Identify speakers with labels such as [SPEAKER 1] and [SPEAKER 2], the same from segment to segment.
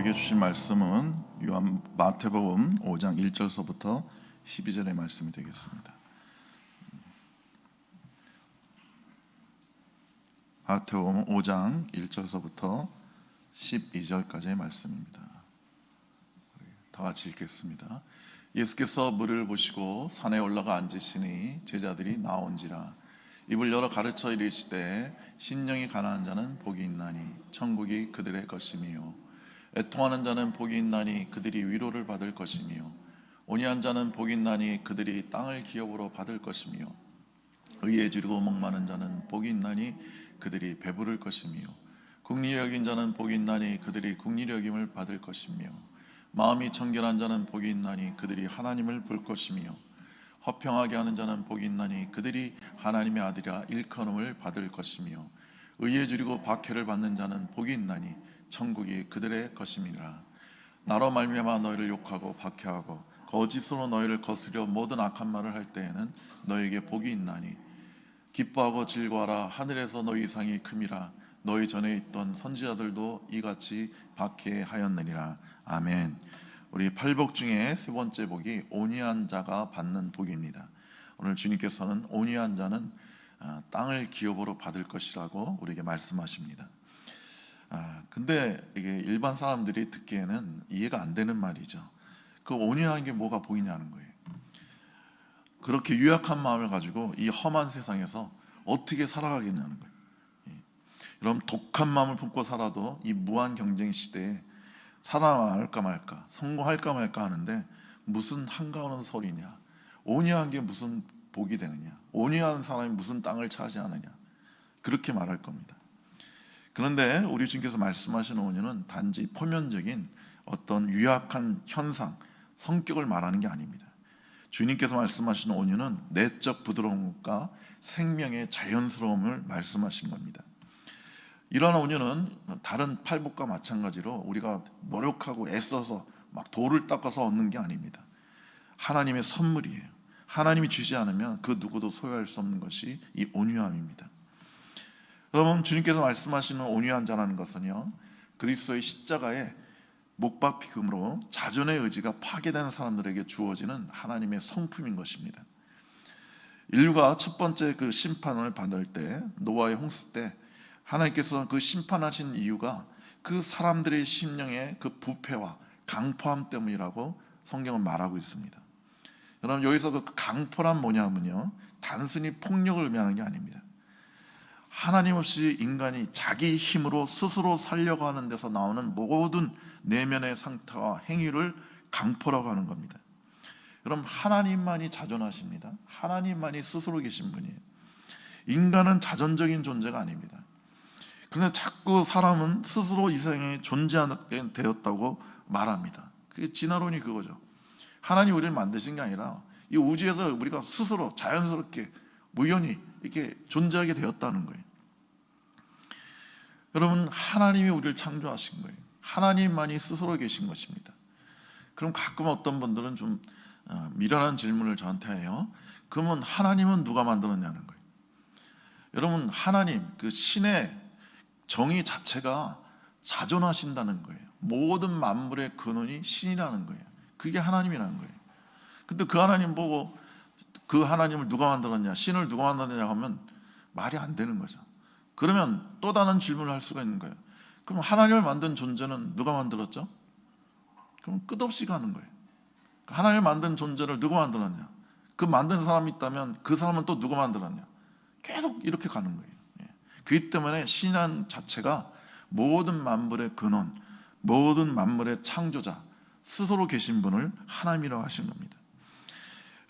[SPEAKER 1] 우리에게 주신 말씀은 마태복음 5장 1절서부터 12절의 말씀이 되겠습니다. 마태복음 5장 1절서부터 12절까지의 말씀입니다. 다 같이 읽겠습니다. 예수께서 물을 보시고 산에 올라가 앉으시니 제자들이 나온지라. 입을 열어 가르쳐 이르시되 심령이 가난한 자는 복이 있나니 천국이 그들의 것이며, 애통하는 자는 복이 있나니 그들이 위로를 받을 것이며, 온유한 자는 복이 있나니 그들이 땅을 기업으로 받을 것이며, 의에 지르고 목마른 자는 복이 있나니 그들이 배부를 것이며, 긍휼히 여긴 자는 복이 있나니 그들이 긍휼히 여김을 받을 것이며, 마음이 청결한 자는 복이 있나니 그들이 하나님을 볼 것이며, 허평하게 하는 자는 복이 있나니 그들이 하나님의 아들이라 일컬음을 받을 것이며, 의에 주리고 박해를 받는 자는 복이 있나니 천국이 그들의 것임이라. 나로 말미암아 너희를 욕하고 박해하고 거짓으로 너희를 거스려 모든 악한 말을 할 때에는 너희에게 복이 있나니 기뻐하고 즐거워하라. 하늘에서 너희 상이 큼이라. 너희 전에 있던 선지자들도 이같이 박해하였느니라. 아멘. 우리 팔복 중에 세 번째 복이 온유한 자가 받는 복입니다. 오늘 주님께서는 온유한 자는 땅을 기업으로 받을 것이라고 우리에게 말씀하십니다. 근데 이게 일반 사람들이 듣기에는 이해가 안 되는 말이죠. 그 온유한 게 뭐가 보이냐는 거예요. 그렇게 유약한 마음을 가지고 이 험한 세상에서 어떻게 살아가겠냐는 거예요. 여러분, 독한 마음을 품고 살아도 이 무한 경쟁 시대에 살아날까 말까, 성공할까 말까 하는데 무슨 한가하는 소리냐, 온유한 게 무슨 복이 되느냐, 온유한 사람이 무슨 땅을 차지하느냐, 그렇게 말할 겁니다. 그런데 우리 주님께서 말씀하시는 온유는 단지 표면적인 어떤 유약한 현상, 성격을 말하는 게 아닙니다. 주님께서 말씀하시는 온유는 내적 부드러움과 생명의 자연스러움을 말씀하시는 겁니다. 이러한 온유는 다른 팔복과 마찬가지로 우리가 노력하고 애써서 막 돌을 닦아서 얻는 게 아닙니다. 하나님의 선물이에요. 하나님이 주지 않으면 그 누구도 소유할 수 없는 것이 이 온유함입니다. 여러분, 주님께서 말씀하시는 온유한 자라는 것은요, 그리스도의 십자가에 못 박힘으로 자존의 의지가 파괴된 사람들에게 주어지는 하나님의 성품인 것입니다. 인류가 첫 번째 그 심판을 받을 때, 노아의 홍수 때 하나님께서 그 심판하신 이유가 그 사람들의 심령의 그 부패와 강포함 때문이라고 성경은 말하고 있습니다. 여러분, 여기서 그 강포란 뭐냐면요, 단순히 폭력을 의미하는 게 아닙니다. 하나님 없이 인간이 자기 힘으로 스스로 살려고 하는 데서 나오는 모든 내면의 상태와 행위를 강포라고 하는 겁니다. 여러분, 하나님만이 자존하십니다. 하나님만이 스스로 계신 분이에요. 인간은 자존적인 존재가 아닙니다. 그런데 자꾸 사람은 스스로 이 세상에 존재하게 되었다고 말합니다. 그게 진화론이 그거죠. 하나님 우리를 만드신 게 아니라 이 우주에서 우리가 스스로 자연스럽게 우연히 이렇게 존재하게 되었다는 거예요. 여러분, 하나님이 우리를 창조하신 거예요. 하나님만이 스스로 계신 것입니다. 그럼 가끔 어떤 분들은 좀 미련한 질문을 저한테 해요. 그러면 하나님은 누가 만들었냐는 거예요. 여러분, 하나님, 그 신의 정의 자체가 자존하신다는 거예요. 모든 만물의 근원이 신이라는 거예요. 그게 하나님이라는 거예요. 근데 그 하나님 보고 그 하나님을 누가 만들었냐, 신을 누가 만들었냐 하면 말이 안 되는 거죠. 그러면 또 다른 질문을 할 수가 있는 거예요. 그럼 하나님을 만든 존재는 누가 만들었죠? 그럼 끝없이 가는 거예요. 하나님을 만든 존재를 누가 만들었냐? 그 만든 사람이 있다면 그 사람은 또 누가 만들었냐? 계속 이렇게 가는 거예요. 그렇기 때문에 신앙 자체가 모든 만물의 근원, 모든 만물의 창조자, 스스로 계신 분을 하나님이라고 하신 겁니다.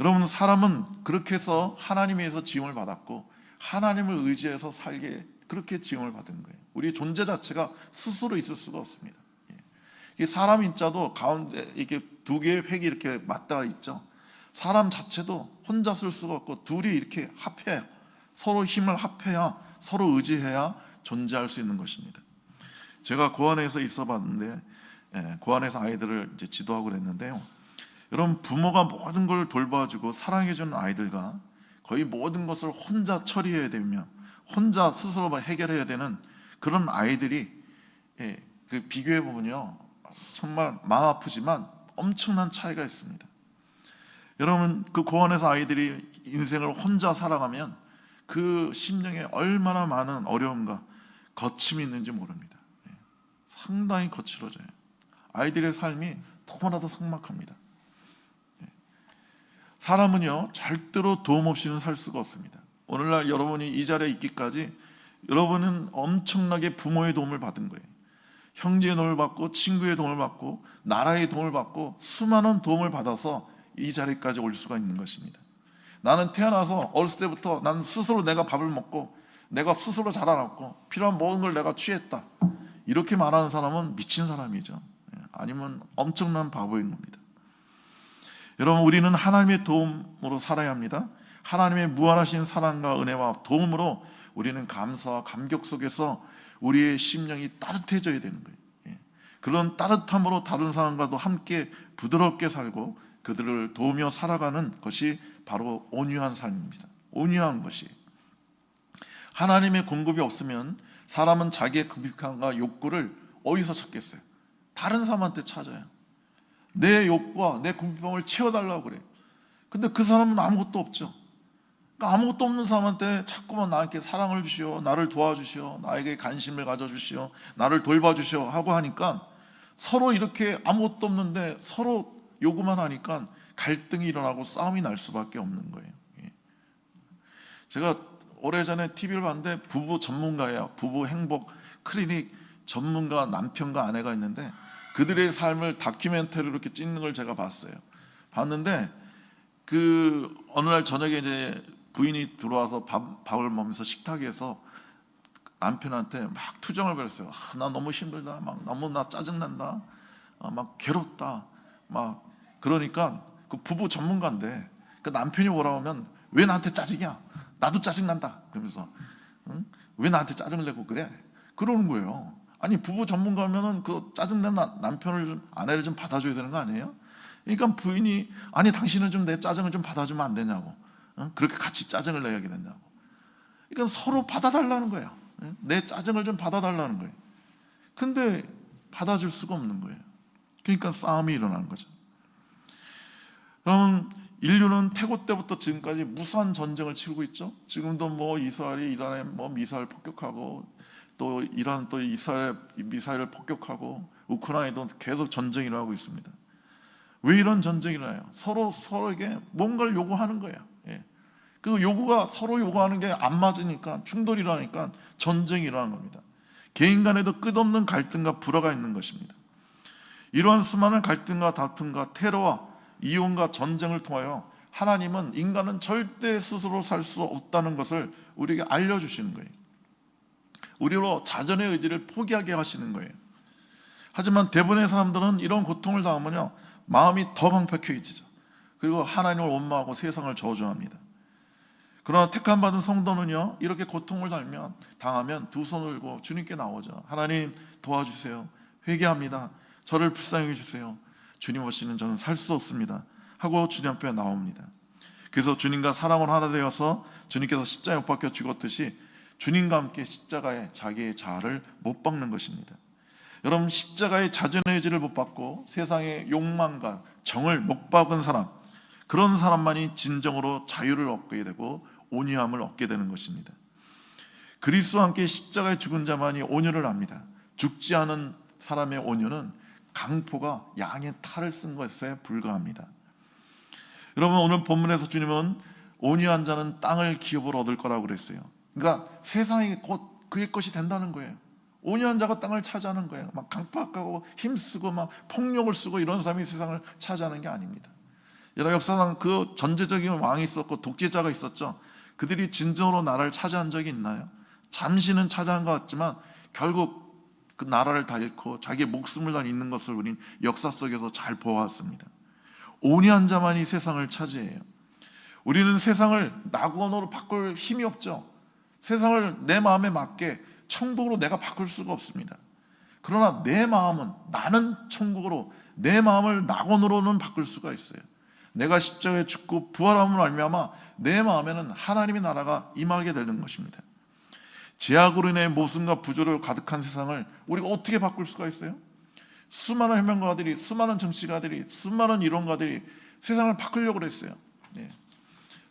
[SPEAKER 1] 여러분, 사람은 그렇게 해서 하나님에 의해서 지음을 받았고 하나님을 의지해서 살게 그렇게 지음을 받은 거예요. 우리 존재 자체가 스스로 있을 수가 없습니다. 이 사람 인자도 가운데 이렇게 두 개의 획이 이렇게 맞닿아 있죠. 사람 자체도 혼자 쓸 수가 없고 둘이 이렇게 합해야, 서로 힘을 합해야, 서로 의지해야 존재할 수 있는 것입니다. 제가 고아원에서 있어 봤는데, 고아원에서 아이들을 이제 지도하고 그랬는데요. 여러분, 부모가 모든 걸 돌봐주고 사랑해주는 아이들과 거의 모든 것을 혼자 처리해야 되며 혼자 스스로 해결해야 되는 그런 아이들이 그 비교해 보면요, 정말 마음 아프지만 엄청난 차이가 있습니다. 여러분, 그 고원에서 아이들이 인생을 혼자 살아가면 그 심령에 얼마나 많은 어려움과 거침이 있는지 모릅니다. 상당히 거칠어져요. 아이들의 삶이 너무나도 삭막합니다. 사람은요, 절대로 도움 없이는 살 수가 없습니다. 오늘날 여러분이 이 자리에 있기까지 여러분은 엄청나게 부모의 도움을 받은 거예요. 형제의 도움을 받고 친구의 도움을 받고 나라의 도움을 받고 수많은 도움을 받아서 이 자리까지 올 수가 있는 것입니다. 나는 태어나서 어렸을 때부터 나는 스스로 내가 밥을 먹고 내가 스스로 자라났고 필요한 모든 걸 내가 취했다, 이렇게 말하는 사람은 미친 사람이죠. 아니면 엄청난 바보인 겁니다. 여러분, 우리는 하나님의 도움으로 살아야 합니다. 하나님의 무한하신 사랑과 은혜와 도움으로 우리는 감사와 감격 속에서 우리의 심령이 따뜻해져야 되는 거예요. 그런 따뜻함으로 다른 사람과도 함께 부드럽게 살고 그들을 도우며 살아가는 것이 바로 온유한 삶입니다. 온유한 것이. 하나님의 공급이 없으면 사람은 자기의 급함과 욕구를 어디서 찾겠어요? 다른 사람한테 찾아요. 내 욕구와 내 궁핍함을 채워달라고 그래요. 근데 그 사람은 아무것도 없죠. 그러니까 아무것도 없는 사람한테 자꾸만 나에게 사랑을 주시오, 나를 도와주시오, 나에게 관심을 가져주시오, 나를 돌봐주시오 하고 하니까 서로 이렇게 아무것도 없는데 서로 요구만 하니까 갈등이 일어나고 싸움이 날 수밖에 없는 거예요. 제가 오래전에 TV를 봤는데 부부 전문가예요. 부부 행복 클리닉 전문가 남편과 아내가 있는데 그들의 삶을 다큐멘터리로 이렇게 찍는 걸 제가 봤어요. 봤는데 그 어느 날 저녁에 이제 부인이 들어와서 밥을 먹으면서 식탁에서 남편한테 막 투정을 벌였어요. 나 너무 힘들다, 막 너무 나 짜증난다, 막 괴롭다, 막 그러니까 그 부부 전문가인데 그 남편이 뭐라고 하면 왜 나한테 짜증이야? 나도 짜증난다. 그러면서 응? 왜 나한테 짜증을 내고 그래? 그러는 거예요. 아니, 부부 전문가면은 그 짜증낸 남편을 좀, 아내를 좀 받아줘야 되는 거 아니에요? 그러니까 부인이 아니 당신은 좀 내 짜증을 좀 받아주면 안 되냐고. 그렇게 같이 짜증을 내게 되냐고. 그러니까 서로 받아달라는 거예요. 내 짜증을 좀 받아달라는 거예요. 근데 받아줄 수가 없는 거예요. 그러니까 싸움이 일어나는 거죠. 인류는 태고 때부터 지금까지 무수한 전쟁을 치르고 있죠. 지금도 뭐 이스라엘이 이란에 뭐 미사일 폭격하고 또 이란 또 이스라엘 미사일을 폭격하고 우크라이나도 계속 전쟁이 일어나고 있습니다. 왜 이런 전쟁이 일어나요? 서로에게 뭔가를 요구하는 거예요. 그 요구가 서로 요구하는 게 안 맞으니까 충돌이 일어나니까 전쟁이 일어나는 겁니다. 개인 간에도 끝없는 갈등과 불화가 있는 것입니다. 이러한 수많은 갈등과 다툼과 테러와 이혼과 전쟁을 통하여 하나님은 인간은 절대 스스로 살 수 없다는 것을 우리에게 알려주시는 거예요. 우리로 자전의 의지를 포기하게 하시는 거예요. 하지만 대부분의 사람들은 이런 고통을 당하면요, 마음이 더 강팍해지죠. 그리고 하나님을 원망하고 세상을 저주합니다. 그러나 택함 받은 성도는요, 이렇게 고통을 당하면 두 손을 들고 주님께 나오죠. 하나님 도와주세요. 회개합니다. 저를 불쌍히 해주세요. 주님 없이는 저는 살 수 없습니다 하고 주님 앞에 나옵니다. 그래서 주님과 사랑으로 하나 되어서 주님께서 십자가에 못 박혀 죽었듯이 주님과 함께 십자가에 자기의 자아를 못 박는 것입니다. 여러분, 십자가의 자전의 의지를 못 박고 세상의 욕망과 정을 못 박은 사람, 그런 사람만이 진정으로 자유를 얻게 되고 온유함을 얻게 되는 것입니다. 그리스도와 함께 십자가에 죽은 자만이 온유를 합니다. 죽지 않은 사람의 온유는 강포가 양의 탈을 쓴 것에 불과합니다. 여러분, 오늘 본문에서 주님은 온유한 자는 땅을 기업으로 얻을 거라고 그랬어요. 그러니까 세상이 곧 그의 것이 된다는 거예요. 온유한 자가 땅을 차지하는 거예요. 막 강팍하고 힘쓰고 막 폭력을 쓰고 이런 사람이 세상을 차지하는 게 아닙니다. 여러분, 역사상 그 전제적인 왕이 있었고 독재자가 있었죠. 그들이 진정으로 나라를 차지한 적이 있나요? 잠시는 차지한 것 같지만 결국 그 나라를 다 잃고 자기의 목숨을 다 잃는 것을 우리는 역사 속에서 잘 보아왔습니다. 온유한 자만이 세상을 차지해요. 우리는 세상을 낙원으로 바꿀 힘이 없죠. 세상을 내 마음에 맞게 천국으로 내가 바꿀 수가 없습니다. 그러나 내 마음은, 나는 천국으로, 내 마음을 낙원으로는 바꿀 수가 있어요. 내가 십자가에 죽고 부활함을 말미암아 내 마음에는 하나님의 나라가 임하게 되는 것입니다. 죄악으로 인해 모순과 부조로 가득한 세상을 우리가 어떻게 바꿀 수가 있어요? 수많은 해명가들이, 수많은 정치가들이, 수많은 이론가들이 세상을 바꾸려고 그랬어요. 예.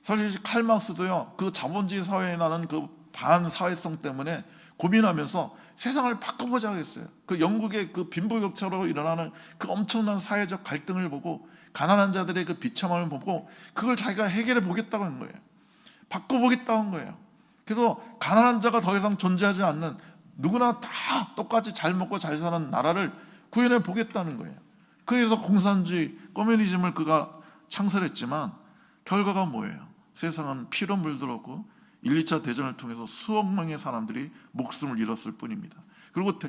[SPEAKER 1] 사실 칼 막스도요, 그 자본주의 사회에 나는 그 반사회성 때문에 고민하면서 세상을 바꿔보자고 했어요. 그 영국의 그 빈부격차로 일어나는 그 엄청난 사회적 갈등을 보고, 가난한 자들의 그 비참함을 보고, 그걸 자기가 해결해 보겠다고 한 거예요. 바꿔보겠다고 한 거예요. 그래서 가난한 자가 더 이상 존재하지 않는, 누구나 다 똑같이 잘 먹고 잘 사는 나라를 구현해 보겠다는 거예요. 그래서 공산주의, 커뮤니즘을 그가 창설했지만 결과가 뭐예요? 세상은 피로 물들었고 1, 2차 대전을 통해서 수억 명의 사람들이 목숨을 잃었을 뿐입니다. 그리고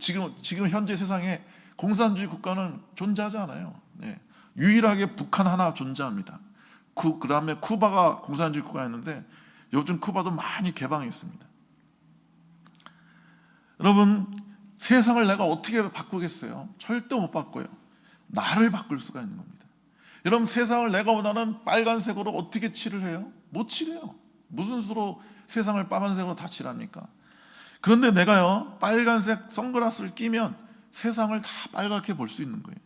[SPEAKER 1] 지금 현재 세상에 공산주의 국가는 존재하지 않아요. 네. 유일하게 북한 하나 존재합니다. 그 다음에 쿠바가 공산주의 국가였는데 요즘 쿠바도 많이 개방했습니다. 여러분, 세상을 내가 어떻게 바꾸겠어요? 절대 못 바꿔요. 나를 바꿀 수가 있는 겁니다. 여러분, 세상을 내가 원하는 빨간색으로 어떻게 칠을 해요? 못 칠해요. 무슨 수로 세상을 빨간색으로 다 칠합니까? 그런데 내가요, 빨간색 선글라스를 끼면 세상을 다 빨갛게 볼 수 있는 거예요.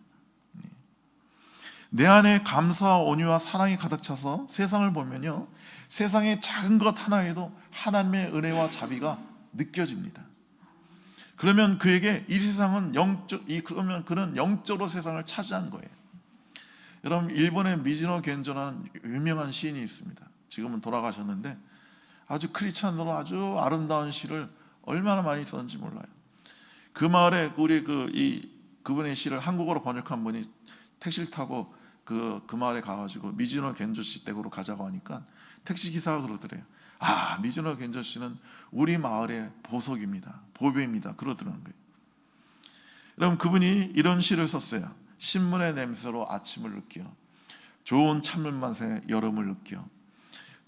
[SPEAKER 1] 내 안에 감사와 온유와 사랑이 가득 차서 세상을 보면요, 세상의 작은 것 하나에도 하나님의 은혜와 자비가 느껴집니다. 그러면 그에게 이 세상은 그러면 그는 영적으로 세상을 차지한 거예요. 여러분, 일본의 미즈노 겐조라는 유명한 시인이 있습니다. 지금은 돌아가셨는데 아주 크리스찬으로 아주 아름다운 시를 얼마나 많이 썼는지 몰라요. 그 마을에 그분의 시를 한국어로 번역한 분이 택시를 타고 그 마을에 가가지고 미즈노 겐조 씨 댁으로 가자고 하니까 택시 기사가 그러더래요. 아, 미즈노 겐조 씨는 우리 마을의 보석입니다, 보배입니다, 그러더라는 거예요. 여러분, 그분이 이런 시를 썼어요. 신문의 냄새로 아침을 느껴, 좋은 찬물 맛에 여름을 느껴,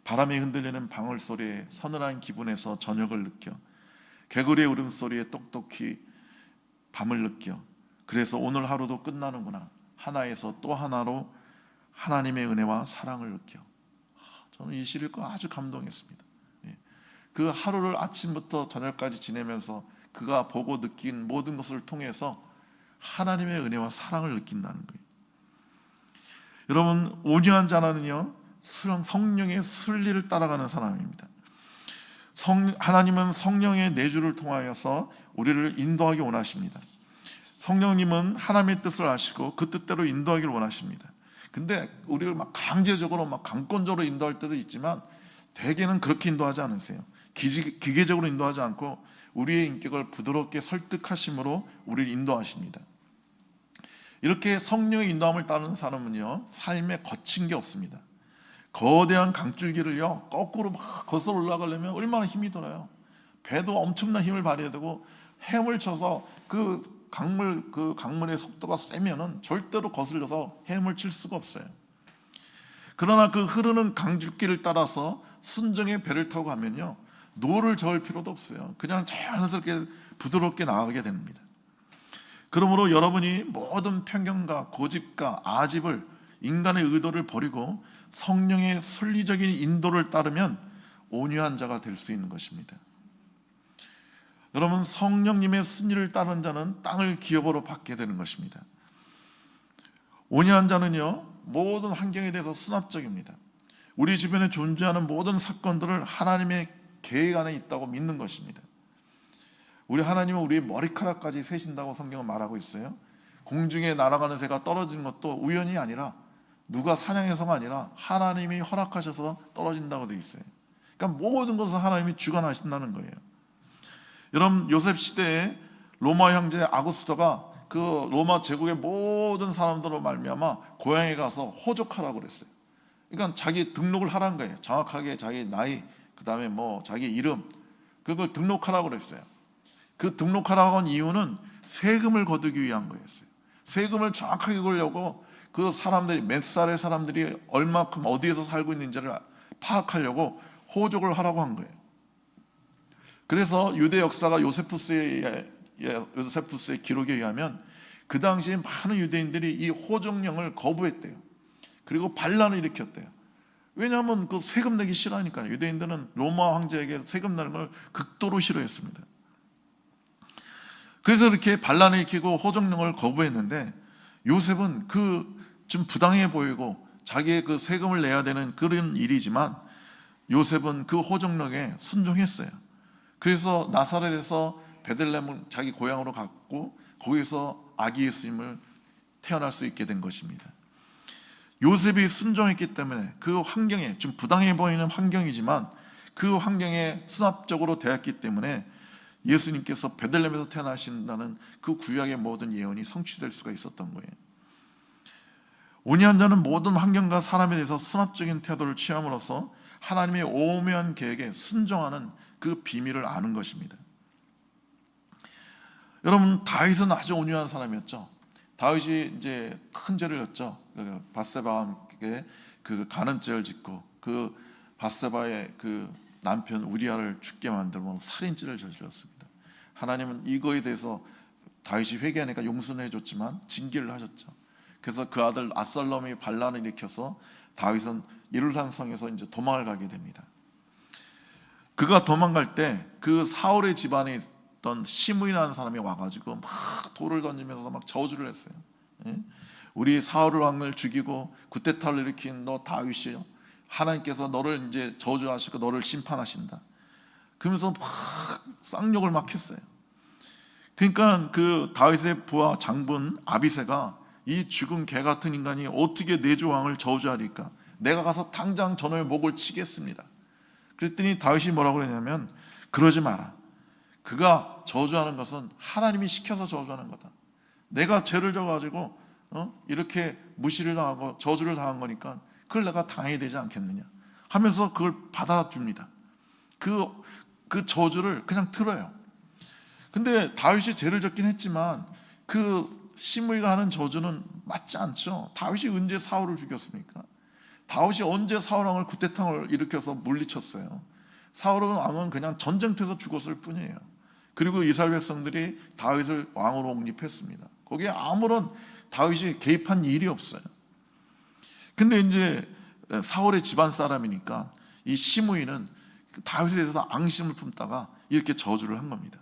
[SPEAKER 1] 바람이 흔들리는 방울소리에 서늘한 기분에서 저녁을 느껴, 개구리의 울음소리에 똑똑히 밤을 느껴, 그래서 오늘 하루도 끝나는구나, 하나에서 또 하나로 하나님의 은혜와 사랑을 느껴. 저는 이 시를 읽고 아주 감동했습니다. 그 하루를 아침부터 저녁까지 지내면서 그가 보고 느낀 모든 것을 통해서 하나님의 은혜와 사랑을 느낀다는 거예요. 여러분, 온유한 자는요, 성령의 순리를 따라가는 사람입니다. 하나님은 성령의 내주를 통하여서 우리를 인도하기 원하십니다. 성령님은 하나님의 뜻을 아시고 그 뜻대로 인도하기를 원하십니다. 근데 우리를 막 강제적으로, 막 강권적으로 인도할 때도 있지만 대개는 그렇게 인도하지 않으세요. 기계적으로 인도하지 않고 우리의 인격을 부드럽게 설득하심으로 우리를 인도하십니다. 이렇게 성령의 인도함을 따르는 사람은요, 삶에 거친 게 없습니다. 거대한 강줄기를요, 거꾸로 막 거슬러 올라가려면 얼마나 힘이 들어요. 배도 엄청난 힘을 발휘해야 되고, 햄을 쳐서 그 강물의 속도가 세면은 절대로 거슬려서 햄을 칠 수가 없어요. 그러나 그 흐르는 강줄기를 따라서 순정의 배를 타고 가면요, 노를 저을 필요도 없어요. 그냥 자연스럽게 부드럽게 나가게 됩니다. 그러므로 여러분이 모든 편견과 고집과 아집을, 인간의 의도를 버리고 성령의 순리적인 인도를 따르면 온유한 자가 될 수 있는 것입니다. 여러분, 성령님의 순리를 따르는 자는 땅을 기업으로 받게 되는 것입니다. 온유한 자는요, 모든 환경에 대해서 수납적입니다. 우리 주변에 존재하는 모든 사건들을 하나님의 계획 안에 있다고 믿는 것입니다. 우리 하나님은 우리의 머리카락까지 세신다고 성경은 말하고 있어요. 공중에 날아가는 새가 떨어지는 것도 우연이 아니라, 누가 사냥해서가 아니라 하나님이 허락하셔서 떨어진다고 되어 있어요. 그러니까 모든 것을 하나님이 주관하신다는 거예요. 여러분, 요셉 시대에 로마 형제 아구스토가 그 로마 제국의 모든 사람들로 말미암아 고향에 가서 호적하라고 그랬어요. 그러니까 자기 등록을 하라는 거예요. 정확하게 자기 나이, 그 다음에 뭐 자기 이름, 그걸 등록하라고 그랬어요. 그 등록하라고 한 이유는 세금을 거두기 위한 거였어요. 세금을 정확하게 걸려고 그 사람들이, 몇 살의 사람들이 얼마큼 어디에서 살고 있는지를 파악하려고 호적을 하라고 한 거예요. 그래서 유대 역사가 요세푸스의 기록에 의하면 그 당시에 많은 유대인들이 이 호적령을 거부했대요. 그리고 반란을 일으켰대요. 왜냐하면 그 세금 내기 싫어하니까요. 유대인들은 로마 황제에게 세금 내는 걸 극도로 싫어했습니다. 그래서 이렇게 반란을 일으키고 호정령을 거부했는데, 요셉은 좀 부당해 보이고 자기의 그 세금을 내야 되는 그런 일이지만 요셉은 그 호정령에 순종했어요. 그래서 나사렛에서 베들레헴을 자기 고향으로 갔고 거기서 아기 예수님을 태어날 수 있게 된 것입니다. 요셉이 순종했기 때문에 그 환경에, 좀 부당해 보이는 환경이지만 그 환경에 수납적으로 대했기 때문에 예수님께서 베들레헴에서 태어나신다는 그 구약의 모든 예언이 성취될 수가 있었던 거예요. 온유한 자는 모든 환경과 사람에 대해서 수납적인 태도를 취함으로써 하나님의 오묘한 계획에 순종하는 그 비밀을 아는 것입니다. 여러분, 다윗은 아주 온유한 사람이었죠. 다윗이 이제 큰 죄를 졌죠. 밧세바와 함께 그 간음죄를 짓고 그 밧세바의 그 남편 우리아를 죽게 만들고 살인죄를 저질렀습니다. 하나님은 이거에 대해서 다윗이 회개하니까 용서는 해줬지만 징계를 하셨죠. 그래서 그 아들 압살롬이 반란을 일으켜서 다윗은 예루살렘 성에서 이제 도망을 가게 됩니다. 그가 도망갈 때 그 사울의 집안에 있던 시므이라는 사람이 와가지고 막 돌을 던지면서 막 저주를 했어요. 우리 사울 왕을 죽이고 구테타를 일으킨 너 다윗이요, 하나님께서 너를 이제 저주하시고 너를 심판하신다. 그러면서 막 쌍욕을 막 했어요. 그러니까 그 다윗의 부하 장군 아비새가 이 죽은 개 같은 인간이 어떻게 내 주 왕을 저주하리까? 내가 가서 당장 저놈의 목을 치겠습니다. 그랬더니 다윗이 뭐라고 그러냐면, 그러지 마라. 그가 저주하는 것은 하나님이 시켜서 저주하는 거다. 내가 죄를 져가지고 이렇게 무시를 당하고 저주를 당한 거니까 그걸 내가 당해야 되지 않겠느냐 하면서 그걸 받아줍니다. 그 저주를 그냥 들어요. 근데 다윗이 죄를 졌긴 했지만 그 시므이가 하는 저주는 맞지 않죠. 다윗이 언제 사울을 죽였습니까? 다윗이 언제 사울 왕을 구테타를 일으켜서 물리쳤어요? 사울 왕은 그냥 전쟁터에서 죽었을 뿐이에요. 그리고 이스라엘 백성들이 다윗을 왕으로 옹립했습니다. 거기에 아무런 다윗이 개입한 일이 없어요. 근데 이제 사울의 집안 사람이니까 이 시므이는 다윗에 대해서 앙심을 품다가 이렇게 저주를 한 겁니다.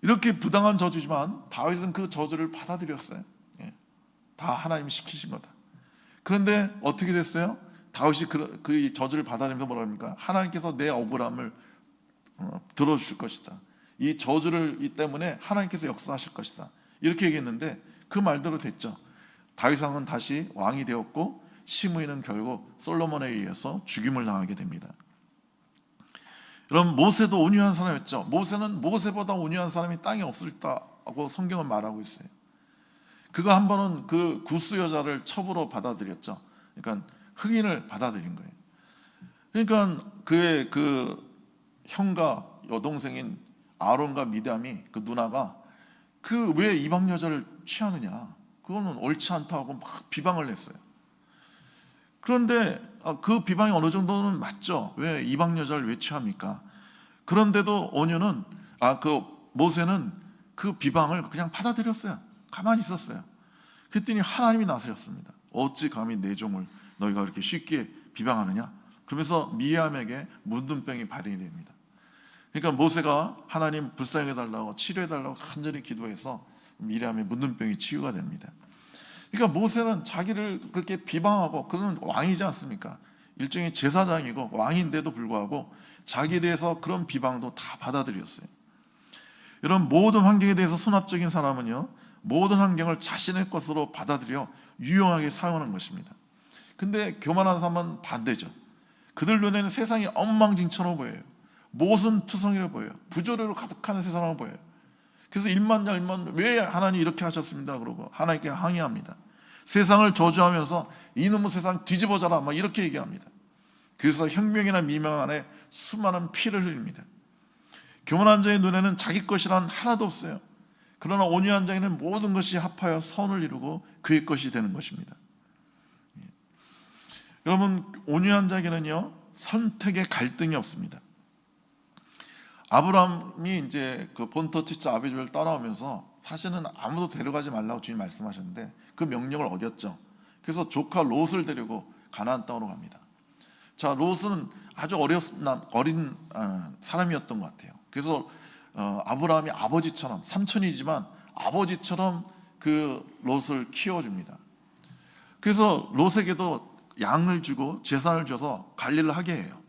[SPEAKER 1] 이렇게 부당한 저주지만 다윗은 그 저주를 받아들였어요. 다 하나님이 시키신 거다. 그런데 어떻게 됐어요? 다윗이 그 저주를 받아들면서 뭐라 합니까? 하나님께서 내 억울함을 들어주실 것이다. 이 저주를 이 때문에 하나님께서 역사하실 것이다. 이렇게 얘기했는데 그 말대로 됐죠. 다윗 왕은 다시 왕이 되었고 시므이는 결국 솔로몬에 의해서 죽임을 당하게 됩니다. 여러분, 모세도 온유한 사람이었죠. 모세는 모세보다 온유한 사람이 땅에 없었다고 성경은 말하고 있어요. 그가 한 번은 그 구스 여자를 첩으로 받아들였죠. 그러니까 흑인을 받아들인 거예요. 그러니까 그의 그 형과 여동생인 아론과 미담이 그 누나가 그 왜 이방 여자를 취하느냐, 그거는 옳지 않다고 막 비방을 했어요. 그런데 그 비방이 어느 정도는 맞죠. 왜 이방 여자를 왜 취합니까? 그런데도 그 모세는 그 비방을 그냥 받아들였어요. 가만히 있었어요. 그랬더니 하나님이 나서셨습니다. 어찌 감히 내 종을 너희가 그렇게 쉽게 비방하느냐? 그러면서 미리암에게 문둥병이 발현이 됩니다. 그러니까 모세가 하나님 불쌍해달라고 치료해달라고 간절히 기도해서 미리암의 문둥병이 치유가 됩니다. 그러니까 모세는 자기를 그렇게 비방하고, 그는 왕이지 않습니까? 일종의 제사장이고 왕인데도 불구하고 자기에 대해서 그런 비방도 다 받아들였어요. 이런 모든 환경에 대해서 수납적인 사람은요, 모든 환경을 자신의 것으로 받아들여 유용하게 사용하는 것입니다. 근데 교만한 사람은 반대죠. 그들 눈에는 세상이 엉망진창으로 보여요. 모순투성이로 보여요. 부조리로 가득한 세상으로 보여요. 그래서 일만 왜 하나님 이렇게 하셨습니다 그러고 하나님께 항의합니다. 세상을 저주하면서 이놈의 세상 뒤집어져라 막 이렇게 얘기합니다. 그래서 혁명이나 미명 안에 수많은 피를 흘립니다. 교만한 자의 눈에는 자기 것이란 하나도 없어요. 그러나 온유한 자에는 모든 것이 합하여 선을 이루고 그의 것이 되는 것입니다. 여러분, 온유한 자에게는요 선택의 갈등이 없습니다. 아브라함이 이제 그 본토妻子 아비주를 떠나오면서 사실은 아무도 데려가지 말라고 주님 말씀하셨는데 그 명령을 어겼죠. 그래서 조카 롯을 데리고 가나안 땅으로 갑니다. 자, 롯은 아주 어린 사람이었던 것 같아요. 그래서 아브라함이 아버지처럼, 삼촌이지만 아버지처럼 그 롯을 키워줍니다. 그래서 롯에게도 양을 주고 재산을 줘서 관리를 하게 해요.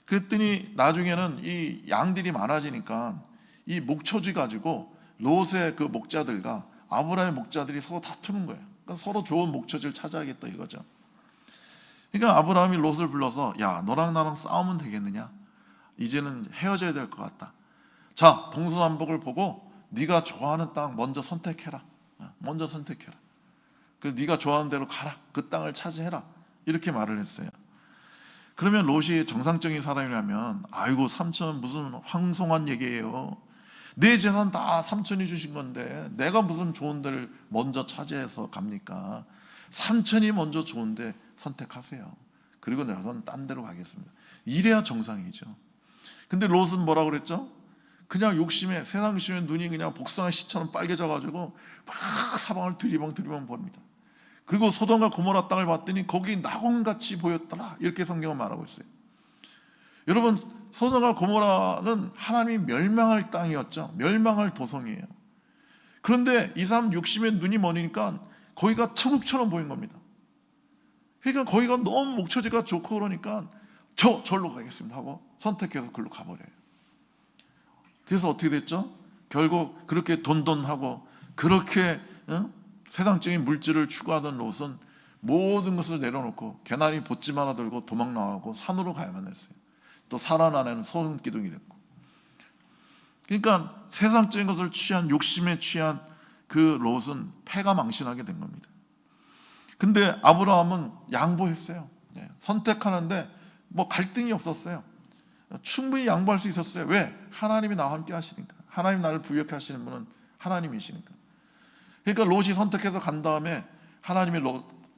[SPEAKER 1] 그랬더니 나중에는 이 양들이 많아지니까 이 목초지 가지고 롯의 그 목자들과 아브라함의 목자들이 서로 다투는 거예요. 그러니까 서로 좋은 목초지를 찾아야겠다 이거죠. 그러니까 아브라함이 롯을 불러서 야, 너랑 나랑 싸우면 되겠느냐? 이제는 헤어져야 될 것 같다. 자, 동서남북을 보고 네가 좋아하는 땅 먼저 선택해라. 먼저 선택해라. 그 네가 좋아하는 대로 가라. 그 땅을 차지해라. 이렇게 말을 했어요. 그러면 롯이 정상적인 사람이라면 아이고 삼촌 무슨 황송한 얘기예요. 내 재산 다 삼촌이 주신 건데 내가 무슨 좋은 데를 먼저 차지해서 갑니까? 삼촌이 먼저 좋은데 선택하세요. 그리고 저는 딴 데로 가겠습니다. 이래야 정상이죠. 근데 롯은 뭐라고 그랬죠? 그냥 욕심에, 세상 욕심에 눈이 그냥 복숭아 씨처럼 빨개져가지고 막 사방을 들이벙 봅니다. 그리고 소돔과 고모라 땅을 봤더니 거기 낙원같이 보였더라. 이렇게 성경은 말하고 있어요. 여러분, 소돔과 고모라는 하나님이 멸망할 땅이었죠. 멸망할 도성이에요. 그런데 이 사람 욕심에 눈이 머니니까 거기가 천국처럼 보인 겁니다. 그러니까 거기가 너무 목초지가 좋고 그러니까 절로 가겠습니다 하고 선택해서 그걸로 가버려요. 그래서 어떻게 됐죠? 결국 그렇게 돈돈하고 그렇게 세상적인 물질을 추구하던 롯은 모든 것을 내려놓고 개나리 보찜 하나 들고 도망 나가고 산으로 가야만 했어요. 또 사란 안에는 소금 기둥이 됐고. 그러니까 세상적인 것을 취한, 욕심에 취한 그 롯은 패가 망신하게 된 겁니다. 근데 아브라함은 양보했어요. 선택하는데 뭐 갈등이 없었어요. 충분히 양보할 수 있었어요. 왜? 하나님이 나와 함께 하시니까. 하나님 나를 부유하게 하시는 분은 하나님이시니까. 그러니까 롯이 선택해서 간 다음에 하나님이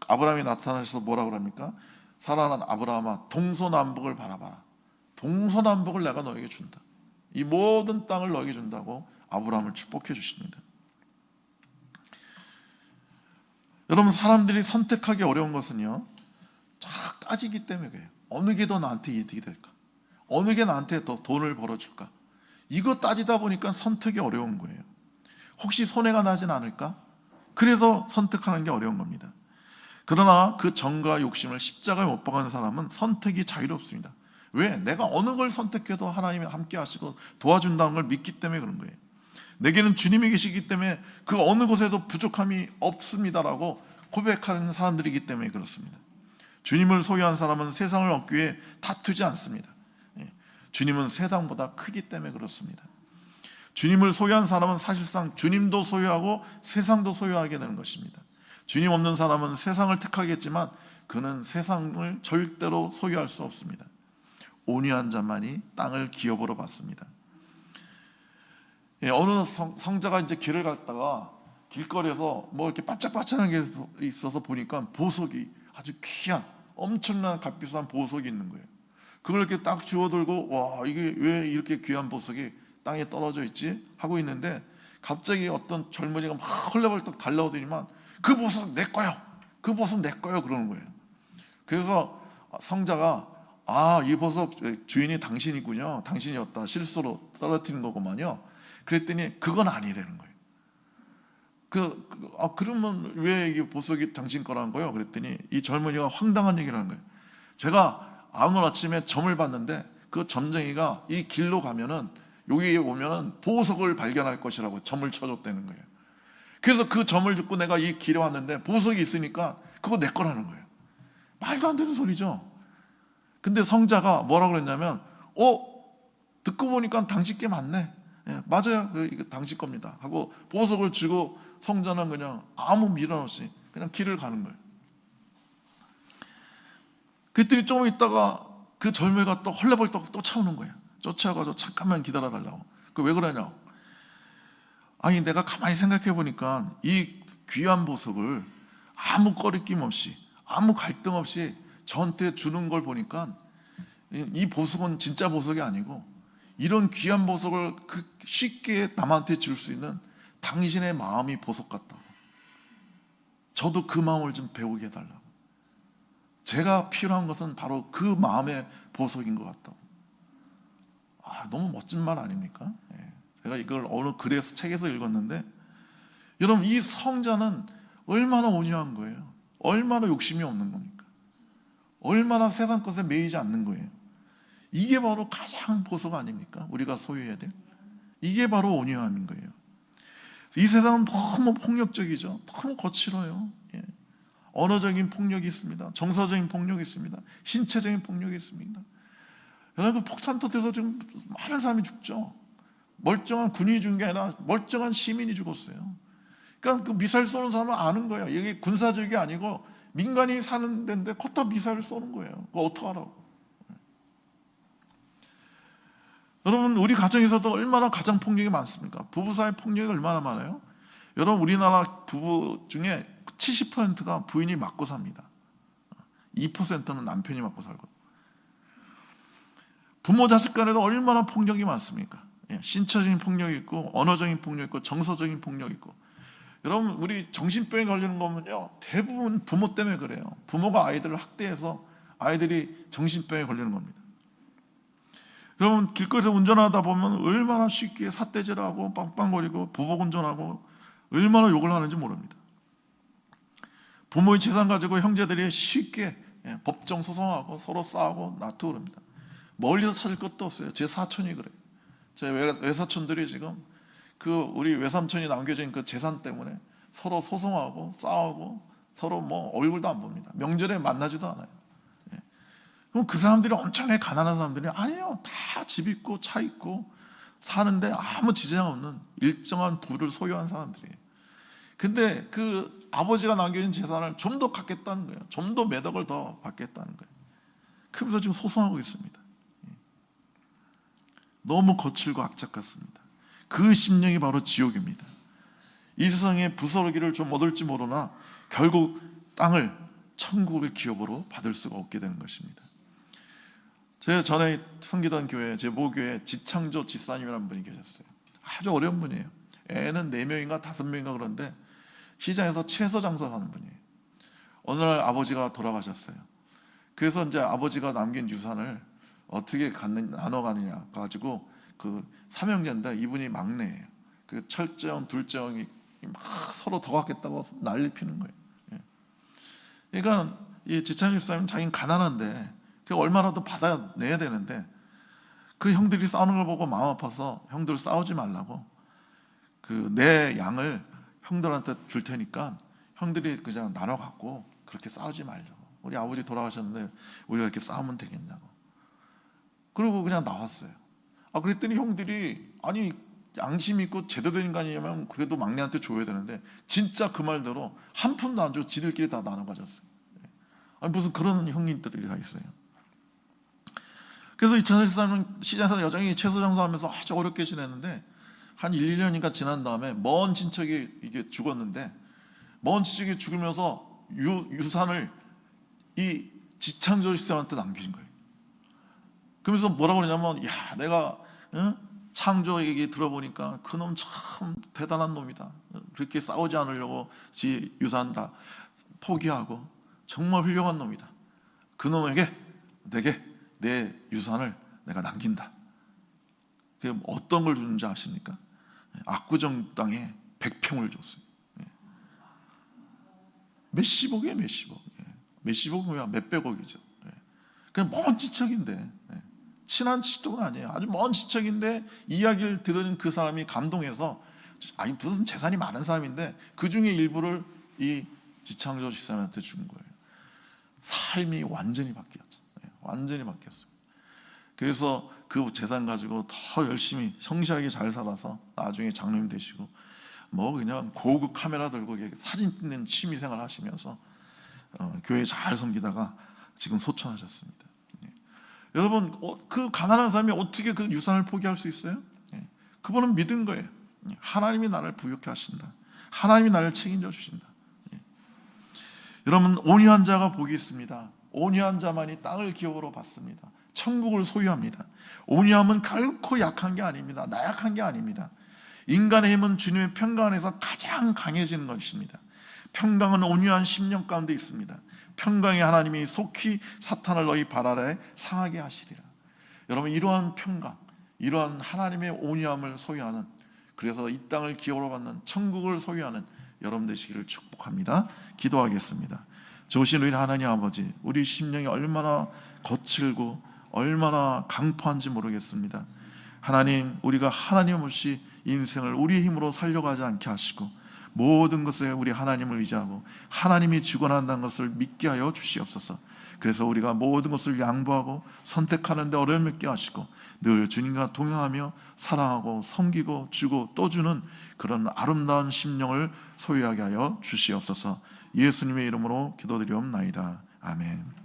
[SPEAKER 1] 아브라함이 나타나셔서 뭐라고 합니까? 살아난 아브라함아, 동서남북을 바라봐라. 동서남북을 내가 너에게 준다. 이 모든 땅을 너에게 준다고 아브라함을 축복해 주십니다. 여러분, 사람들이 선택하기 어려운 것은요, 쫙 따지기 때문에 그래요. 어느 게 더 나한테 이득이 될까? 어느 게 나한테 더 돈을 벌어줄까? 이거 따지다 보니까 선택이 어려운 거예요. 혹시 손해가 나진 않을까? 그래서 선택하는 게 어려운 겁니다. 그러나 그 정과 욕심을 십자가에 못 박은 사람은 선택이 자유롭습니다. 왜? 내가 어느 걸 선택해도 하나님이 함께 하시고 도와준다는 걸 믿기 때문에 그런 거예요. 내게는 주님이 계시기 때문에 그 어느 곳에도 부족함이 없습니다라고 고백하는 사람들이기 때문에 그렇습니다. 주님을 소유한 사람은 세상을 얻기 위해 다투지 않습니다. 주님은 세상보다 크기 때문에 그렇습니다. 주님을 소유한 사람은 사실상 주님도 소유하고 세상도 소유하게 되는 것입니다. 주님 없는 사람은 세상을 택하겠지만 그는 세상을 절대로 소유할 수 없습니다. 온유한 자만이 땅을 기업으로 받습니다. 어느 성자가 이제 길을 갔다가 길거리에서 뭐 이렇게 반짝반짝한 게 있어서 보니까 보석이 아주 귀한 엄청난 값비싼 보석이 있는 거예요. 그걸 이렇게 딱 주워들고 와, 이게 왜 이렇게 귀한 보석이 땅에 떨어져 있지? 하고 있는데 갑자기 어떤 젊은이가 막 헐레벌떡 달려오더니만 그 보석 내 거요. 그 보석 내 거요. 그러는 거예요. 그래서 성자가 이 보석 주인이 당신이군요. 당신이었다. 실수로 떨어뜨린 거구만요. 그랬더니 그건 아니라는 거예요. 그러면 왜 이게 보석이 당신 거라는 거예요? 그랬더니 이 젊은이가 황당한 얘기를 하는 거예요. 제가 오늘 아침에 점을 봤는데 그 점쟁이가 이 길로 가면은 여기에 오면은 보석을 발견할 것이라고 점을 쳐줬다는 거예요. 그래서 그 점을 줍고 내가 이 길에 왔는데 보석이 있으니까 그거 내 거라는 거예요. 말도 안 되는 소리죠. 근데 성자가 뭐라고 그랬냐면 듣고 보니까 당신 게 맞네. 맞아요. 이거 당신 겁니다. 하고 보석을 주고 성자는 그냥 아무 미련 없이 그냥 길을 가는 거예요. 그랬더니 좀 있다가 그 젊은이가 또 헐레벌떡 또 차오는 거예요. 쫓아가서 잠깐만 기다려달라고. 왜 그러냐? 아니 내가 가만히 생각해 보니까 이 귀한 보석을 아무 꺼리낌 없이 아무 갈등 없이 저한테 주는 걸 보니까 이 보석은 진짜 보석이 아니고 이런 귀한 보석을 쉽게 남한테 줄 수 있는 당신의 마음이 보석 같다고. 저도 그 마음을 좀 배우게 해달라고. 제가 필요한 것은 바로 그 마음의 보석인 것 같다고. 너무 멋진 말 아닙니까? 제가 이걸 어느 글에서 책에서 읽었는데, 여러분 이 성자는 얼마나 온유한 거예요. 얼마나 욕심이 없는 겁니까? 얼마나 세상 것에 매이지 않는 거예요. 이게 바로 가장 보석 아닙니까? 우리가 소유해야 될. 이게 바로 온유함인 거예요. 이 세상은 너무 폭력적이죠. 너무 거칠어요. 예. 언어적인 폭력이 있습니다. 정서적인 폭력이 있습니다. 신체적인 폭력이 있습니다. 여러분, 그 폭탄 터뜨려서 지금 많은 사람이 죽죠. 멀쩡한 군인이 죽은 게 아니라 멀쩡한 시민이 죽었어요. 그러니까 그 미사일 쏘는 사람은 아는 거예요. 이게 군사적이 아니고 민간인이 사는 데인데 걷다 미사일을 쏘는 거예요. 그거 어떡하라고. 여러분, 우리 가정에서도 얼마나 가정 폭력이 많습니까? 부부 사이 폭력이 얼마나 많아요? 여러분, 우리나라 부부 중에 70%가 부인이 맞고 삽니다. 2%는 남편이 맞고 살고. 부모 자식 간에도 얼마나 폭력이 많습니까? 신체적인 폭력이 있고, 언어적인 폭력이 있고, 정서적인 폭력이 있고. 여러분, 우리 정신병에 걸리는 거면요, 대부분 부모 때문에 그래요. 부모가 아이들을 학대해서 아이들이 정신병에 걸리는 겁니다. 여러분, 길거리에서 운전하다 보면 얼마나 쉽게 삿대질하고 빵빵거리고 보복 운전하고 얼마나 욕을 하는지 모릅니다. 부모의 재산 가지고 형제들이 쉽게 법정 소송하고 서로 싸우고 다투고 그럽니다. 멀리서 찾을 것도 없어요. 제 사촌이 그래요. 제 외사촌들이 지금 그 우리 외삼촌이 남겨진 그 재산 때문에 서로 소송하고 싸우고 서로 뭐 얼굴도 안 봅니다. 명절에 만나지도 않아요. 그럼 그 사람들이 엄청나게 가난한 사람들이 아니에요. 다 집 있고 차 있고 사는데 아무 지장 없는 일정한 부를 소유한 사람들이에요. 근데 그 아버지가 남겨진 재산을 좀 더 갖겠다는 거예요. 좀 더 몇 억을 더 받겠다는 거예요. 그러면서 지금 소송하고 있습니다. 너무 거칠고 악착 같습니다. 그 심령이 바로 지옥입니다. 이 세상에 부스러기를 좀 얻을지 모르나 결국 땅을 천국의 기업으로 받을 수가 없게 되는 것입니다. 제가 전에 섬기던 교회, 제 모교회 지창조 지사님이라는 분이 계셨어요. 아주 어려운 분이에요. 애는 4명인가 5명인가 그런데 시장에서 채소 장사하는 분이에요. 어느 날 아버지가 돌아가셨어요. 그래서 이제 아버지가 남긴 유산을 어떻게 나눠 가느냐 가지고 그 삼형제인데 이분이 막내예요. 그 첫째 형, 둘째 형이 막 서로 더 갖겠다고 난리 피는 거예요. 그러니까 이 지창조 지사님은 자기는 가난한데 얼마나 더 받아내야 되는데 그 형들이 싸우는 걸 보고 마음 아파서 형들 싸우지 말라고 그 내 양을 형들한테 줄 테니까 형들이 그냥 나눠 갖고 그렇게 싸우지 말자고. 우리 아버지 돌아가셨는데 우리가 이렇게 싸우면 되겠냐고. 그리고 그냥 나왔어요. 그랬더니 형들이 아니 양심 있고 제대로 된 인간이면 그래도 막내한테 줘야 되는데 진짜 그 말대로 한 푼도 안 주고 지들끼리 다 나눠 가졌어요. 아니 무슨 그런 형님들이 다 있어요. 그래서 이 전일사는 시장에서 여전히 채소 장사하면서 아주 어렵게 지냈는데 한 1, 2년인가 지난 다음에 먼 친척이 이게 죽었는데 먼 친척이 죽으면서 유산을 이 지창조 시장한테 남긴 거예요. 그러면서 뭐라고 그러냐면 야 내가 창조 얘기 들어보니까 그놈 참 대단한 놈이다. 그렇게 싸우지 않으려고 지 유산 다 포기하고 정말 훌륭한 놈이다. 그놈에게 내게 내 유산을 내가 남긴다. 그게 어떤 걸 주는지 아십니까? 압구정 땅에 100평을 줬어요. 몇십억이에요, 몇십억. 몇십억이면 몇백억이죠. 그냥 먼 지척인데 친한 친척은 아니에요. 아주 먼 지척인데 이야기를 들은 그 사람이 감동해서 아니 무슨 재산이 많은 사람인데 그 중에 일부를 이 지창조 지사님한테 준 거예요. 삶이 완전히 바뀌었죠. 완전히 바뀌었어요. 그래서 그 재산 가지고 더 열심히 성실하게 잘 살아서 나중에 장로님 되시고 뭐 그냥 고급 카메라 들고 사진 찍는 취미생활 하시면서 교회 잘 섬기다가 지금 소천하셨습니다. 여러분 그 가난한 사람이 어떻게 그 유산을 포기할 수 있어요? 그분은 믿은 거예요. 하나님이 나를 부유케 하신다. 하나님이 나를 책임져 주신다. 여러분 온유한 자가 복이 있습니다. 온유한 자만이 땅을 기업으로 받습니다. 천국을 소유합니다. 온유함은 결코 약한 게 아닙니다. 나약한 게 아닙니다. 인간의 힘은 주님의 평강 안에서 가장 강해지는 것입니다. 평강은 온유한 심령 가운데 있습니다. 평강의 하나님이 속히 사탄을 너희 발 아래 상하게 하시리라. 여러분 이러한 평강, 이러한 하나님의 온유함을 소유하는, 그래서 이 땅을 기업으로 받는 천국을 소유하는 여러분 되시기를 축복합니다. 기도하겠습니다. 좋으신 우리 하나님 아버지, 우리 심령이 얼마나 거칠고 얼마나 강포한지 모르겠습니다. 하나님, 우리가 하나님 없이 인생을 우리의 힘으로 살려가지 않게 하시고 모든 것에 우리 하나님을 의지하고 하나님이 주관한다는 것을 믿게 하여 주시옵소서. 그래서 우리가 모든 것을 양보하고 선택하는 데 어려움을 있게 하시고 늘 주님과 동행하며 사랑하고 섬기고 주고 또 주는 그런 아름다운 심령을 소유하게 하여 주시옵소서. 예수님의 이름으로 기도드리옵나이다. 아멘.